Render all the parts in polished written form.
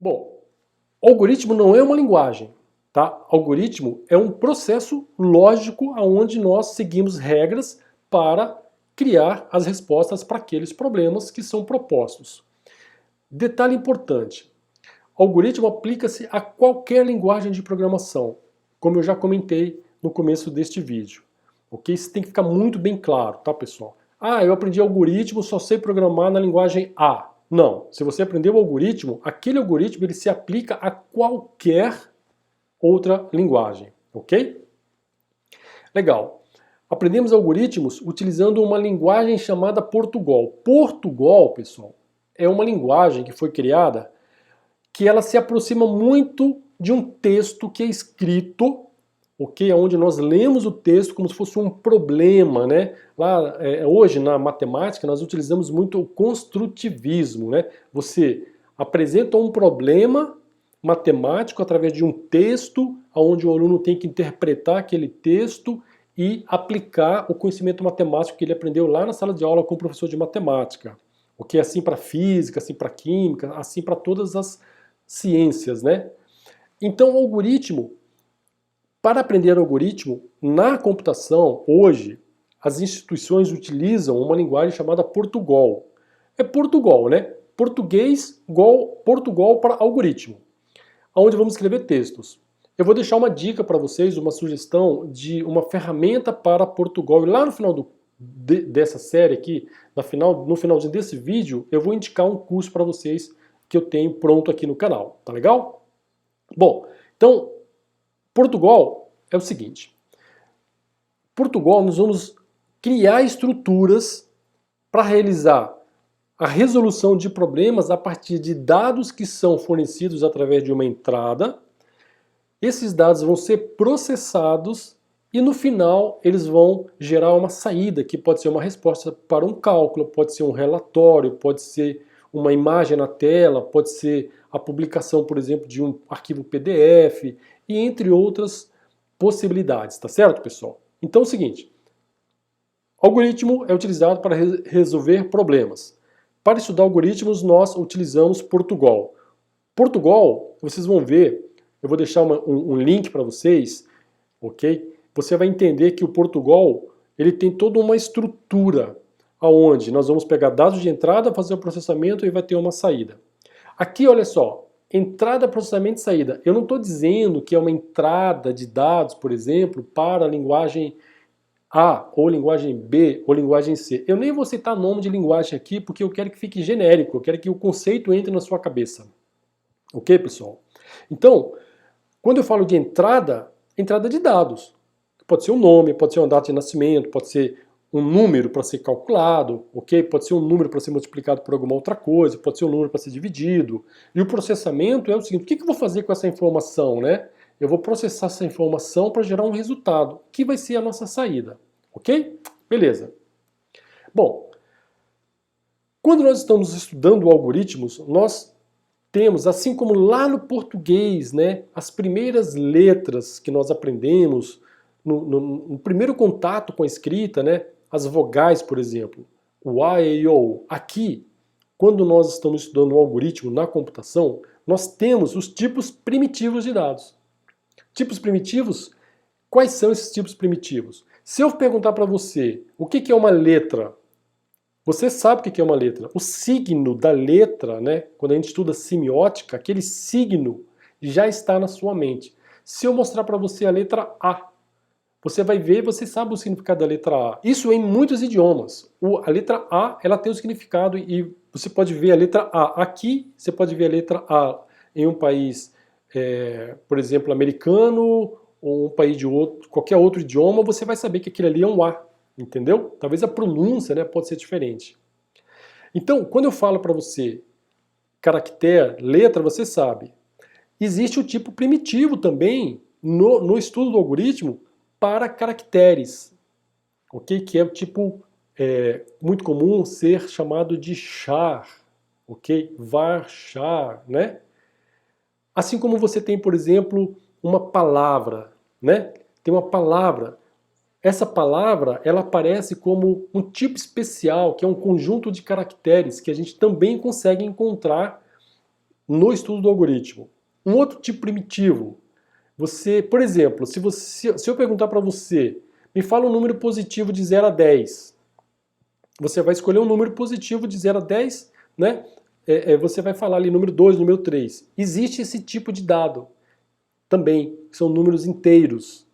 Bom, algoritmo não é uma linguagem, tá? Algoritmo é um processo lógico onde nós seguimos regras para criar as respostas para aqueles problemas que são propostos. Detalhe importante, algoritmo aplica-se a qualquer linguagem de programação, como eu já comentei no começo deste vídeo. Ok? Isso tem que ficar muito bem claro, tá, pessoal? Ah, eu aprendi algoritmo, só sei programar na linguagem A. Não, se você aprendeu o algoritmo, aquele algoritmo ele se aplica a qualquer outra linguagem, ok? Legal. Aprendemos algoritmos utilizando uma linguagem chamada Portugal. Portugal, pessoal, é uma linguagem que foi criada que ela se aproxima muito de um texto que é escrito, ok? Onde nós lemos o texto como se fosse um problema, né? Lá, hoje na matemática nós utilizamos muito o construtivismo, né? Você apresenta um problema matemático através de um texto, onde o aluno tem que interpretar aquele texto e aplicar o conhecimento matemático que ele aprendeu lá na sala de aula com o professor de matemática. Ok? Assim para física, assim para química, assim para todas as ciências, né? Então o algoritmo, para aprender algoritmo, na computação, hoje, as instituições utilizam uma linguagem chamada Portugal. É Portugal, né? Português igual Portugal para algoritmo, onde vamos escrever textos. Eu vou deixar uma dica para vocês, uma sugestão de uma ferramenta para Portugal. E lá no final dessa série aqui, no finalzinho desse vídeo, eu vou indicar um curso para vocês que eu tenho pronto aqui no canal. Tá legal? Bom, então, Portugal é o seguinte. Portugal, nós vamos criar estruturas para realizar a resolução de problemas a partir de dados que são fornecidos através de uma entrada. Esses dados vão ser processados e no final eles vão gerar uma saída, que pode ser uma resposta para um cálculo, pode ser um relatório, pode ser uma imagem na tela, pode ser a publicação, por exemplo, de um arquivo PDF, e entre outras possibilidades, tá certo, pessoal? Então é o seguinte, algoritmo é utilizado para resolver problemas. Para estudar algoritmos, nós utilizamos Portugal. Portugal, vocês vão ver, eu vou deixar um link para vocês, ok? Você vai entender que o Portugal, ele tem toda uma estrutura, aonde nós vamos pegar dados de entrada, fazer o processamento e vai ter uma saída. Aqui, olha só, entrada, processamento e saída. Eu não estou dizendo que é uma entrada de dados, por exemplo, para a linguagem A, ou linguagem B, ou linguagem C. Eu nem vou citar nome de linguagem aqui, porque eu quero que fique genérico, eu quero que o conceito entre na sua cabeça. Ok, pessoal? Então, quando eu falo de entrada, entrada de dados. Pode ser um nome, pode ser uma data de nascimento, pode ser um número para ser calculado, ok? Pode ser um número para ser multiplicado por alguma outra coisa, pode ser um número para ser dividido. E o processamento é o seguinte, o que eu vou fazer com essa informação, né? Eu vou processar essa informação para gerar um resultado, que vai ser a nossa saída, ok? Beleza. Bom, quando nós estamos estudando algoritmos, nós temos, assim como lá no português, né, as primeiras letras que nós aprendemos, no primeiro contato com a escrita, né, as vogais, por exemplo, o A, E, I, O. Aqui, quando nós estamos estudando um algoritmo na computação, nós temos os tipos primitivos de dados. Tipos primitivos, quais são esses tipos primitivos? Se eu perguntar para você o que é uma letra, você sabe o que é uma letra. O signo da letra, né, quando a gente estuda semiótica, aquele signo já está na sua mente. Se eu mostrar para você a letra A, você vai ver, você sabe o significado da letra A. Isso em muitos idiomas. A letra A, ela tem o significado e você pode ver a letra A aqui, você pode ver a letra A em um país, por exemplo, americano, ou um país de outro, qualquer outro idioma, você vai saber que aquilo ali é um A, entendeu? Talvez a pronúncia, né, pode ser diferente. Então, quando eu falo para você caractere, letra, você sabe. Existe o tipo primitivo também no estudo do algoritmo, para caracteres, ok? Que é o tipo muito comum ser chamado de char, ok? Varchar, né? Assim como você tem, por exemplo, uma palavra, né? Tem uma palavra. Essa palavra, ela aparece como um tipo especial, que é um conjunto de caracteres que a gente também consegue encontrar no estudo do algoritmo. Um outro tipo primitivo, você, por exemplo, se eu perguntar para você, me fala um número positivo de 0 a 10, você vai escolher um número positivo de 0 a 10, né? Você vai falar ali número 2, número 3. Existe esse tipo de dado também, que são números inteiros,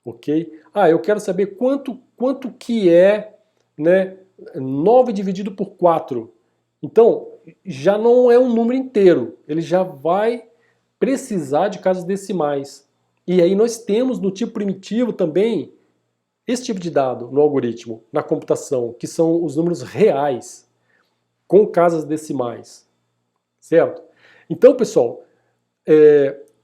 ok? Ah, eu quero saber quanto que é, né, 9 dividido por 4. Então, já não é um número inteiro, ele já vai precisar de casas decimais. E aí nós temos no tipo primitivo também esse tipo de dado no algoritmo, na computação, que são os números reais, com casas decimais, certo? Então, pessoal,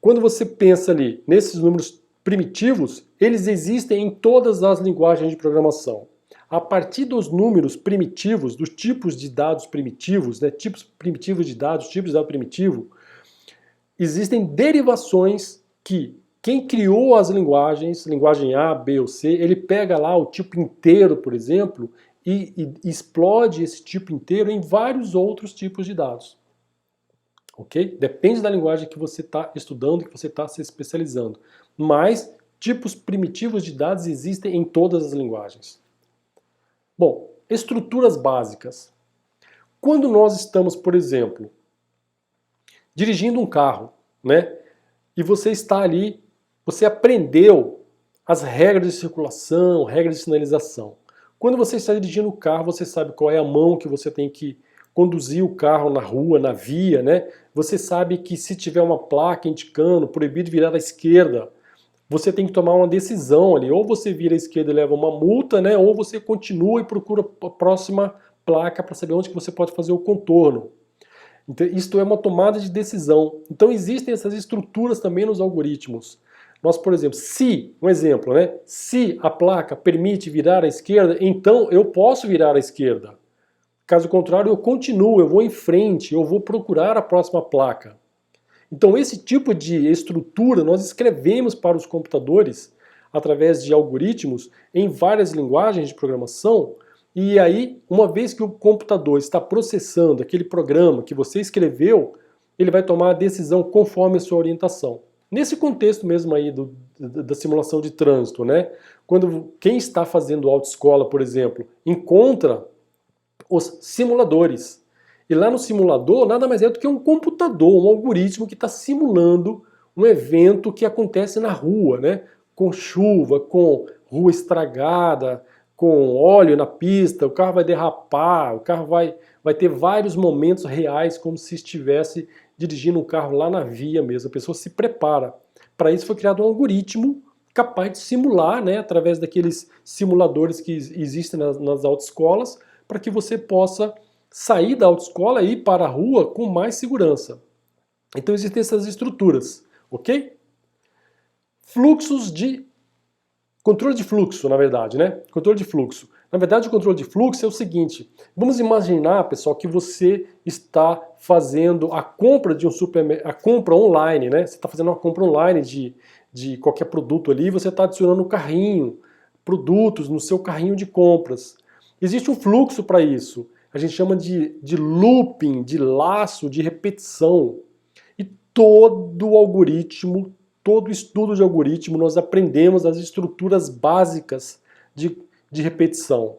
quando você pensa ali nesses números primitivos, eles existem em todas as linguagens de programação. A partir dos números primitivos, dos tipos de dados primitivos, né, tipos primitivos de dados, tipos de dado primitivo, existem derivações que quem criou as linguagens, linguagem A, B ou C, ele pega lá o tipo inteiro, por exemplo, e explode esse tipo inteiro em vários outros tipos de dados. Ok? Depende da linguagem que você está estudando, que você está se especializando. Mas tipos primitivos de dados existem em todas as linguagens. Bom, estruturas básicas. Quando nós estamos, por exemplo, dirigindo um carro, né? E você está ali, você aprendeu as regras de circulação, regras de sinalização. Quando você está dirigindo o carro, você sabe qual é a mão que você tem que conduzir o carro na rua, na via, né? Você sabe que se tiver uma placa indicando proibido virar à esquerda, você tem que tomar uma decisão ali. Ou você vira à esquerda e leva uma multa, né? Ou você continua e procura a próxima placa para saber onde que você pode fazer o contorno. Então, isto é uma tomada de decisão. Então existem essas estruturas também nos algoritmos. Nós, por exemplo, um exemplo, né? Se a placa permite virar à esquerda, então eu posso virar à esquerda. Caso contrário, eu continuo, eu vou em frente, eu vou procurar a próxima placa. Então esse tipo de estrutura nós escrevemos para os computadores através de algoritmos em várias linguagens de programação. E aí, uma vez que o computador está processando aquele programa que você escreveu, ele vai tomar a decisão conforme a sua orientação. Nesse contexto mesmo aí da simulação de trânsito, né? Quando quem está fazendo autoescola, por exemplo, encontra os simuladores. E lá no simulador nada mais é do que um computador, um algoritmo que está simulando um evento que acontece na rua, né? Com chuva, com rua estragada, com óleo na pista, o carro vai derrapar, o carro vai ter vários momentos reais como se estivesse dirigindo um carro lá na via mesmo. A pessoa se prepara. Para isso foi criado um algoritmo capaz de simular, né, através daqueles simuladores que existem nas autoescolas, para que você possa sair da autoescola e ir para a rua com mais segurança. Então existem essas estruturas, ok? Fluxos de... Controle de fluxo, na verdade, né? Controle de fluxo. Na verdade, o controle de fluxo é o seguinte. Vamos imaginar, pessoal, que você está fazendo a compra de um supermercado, a compra online, né? Você está fazendo uma compra online de qualquer produto ali, você está adicionando um carrinho, produtos no seu carrinho de compras. Existe um fluxo para isso. A gente chama de looping, de laço, de repetição. E todo algoritmo, todo estudo de algoritmo, nós aprendemos as estruturas básicas de repetição.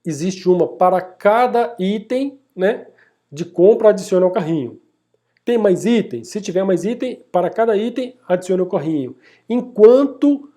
Existe uma para cada item, né, de compra, adicione ao carrinho. Tem mais itens? Se tiver mais item, para cada item, adicione ao carrinho. Enquanto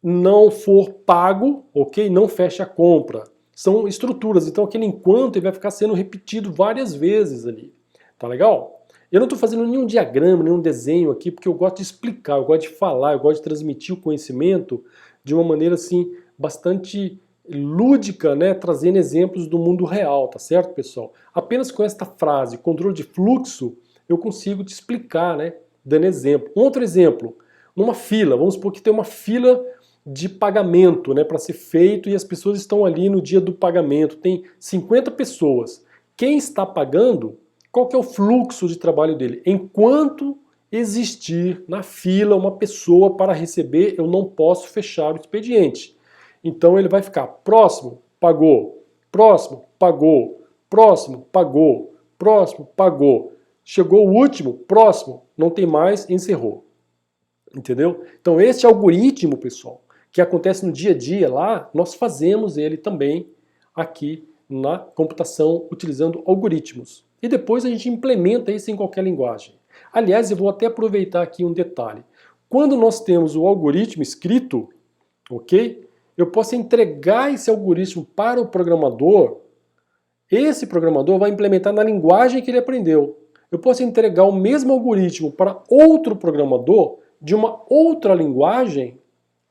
não for pago, ok? Não feche a compra. São estruturas, então aquele enquanto ele vai ficar sendo repetido várias vezes ali. Tá legal? Eu não estou fazendo nenhum diagrama, nenhum desenho aqui, porque eu gosto de explicar, eu gosto de falar, eu gosto de transmitir o conhecimento de uma maneira assim, bastante lúdica, né? Trazendo exemplos do mundo real, tá certo, pessoal? Apenas com esta frase, controle de fluxo, eu consigo te explicar, né? Dando exemplo. Um outro exemplo, numa fila, vamos supor que tem uma fila de pagamento, né, para ser feito e as pessoas estão ali no dia do pagamento, tem 50 pessoas. Quem está pagando, qual que é o fluxo de trabalho dele? Enquanto existir na fila uma pessoa para receber, eu não posso fechar o expediente. Então ele vai ficar próximo, pagou, próximo, pagou, próximo, pagou, próximo, pagou. chegou o último, próximo, não tem mais, encerrou. Entendeu? Então esse algoritmo, pessoal, que acontece no dia a dia lá, nós fazemos ele também aqui na computação utilizando algoritmos. E depois a gente implementa isso em qualquer linguagem. Aliás, eu vou até aproveitar aqui um detalhe. Quando nós temos o algoritmo escrito, ok? Eu posso entregar esse algoritmo para o programador. Esse programador vai implementar na linguagem que ele aprendeu. Eu posso entregar o mesmo algoritmo para outro programador de uma outra linguagem,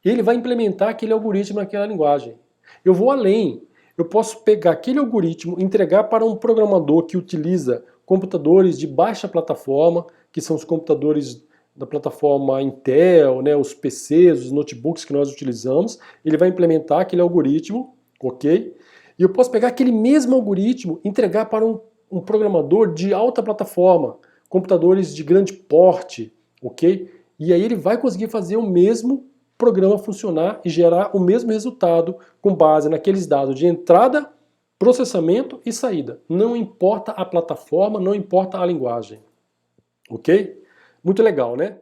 ele vai implementar aquele algoritmo naquela linguagem. Eu vou além. Eu posso pegar aquele algoritmo e entregar para um programador que utiliza computadores de baixa plataforma, que são os computadores da plataforma Intel, né, os PCs, os notebooks que nós utilizamos. Ele vai implementar aquele algoritmo, ok? E eu posso pegar aquele mesmo algoritmo e entregar para um programador de alta plataforma, computadores de grande porte, ok? E aí ele vai conseguir fazer o mesmo programa funcionar e gerar o mesmo resultado com base naqueles dados de entrada, processamento e saída. Não importa a plataforma, não importa a linguagem. Ok? Muito legal, né?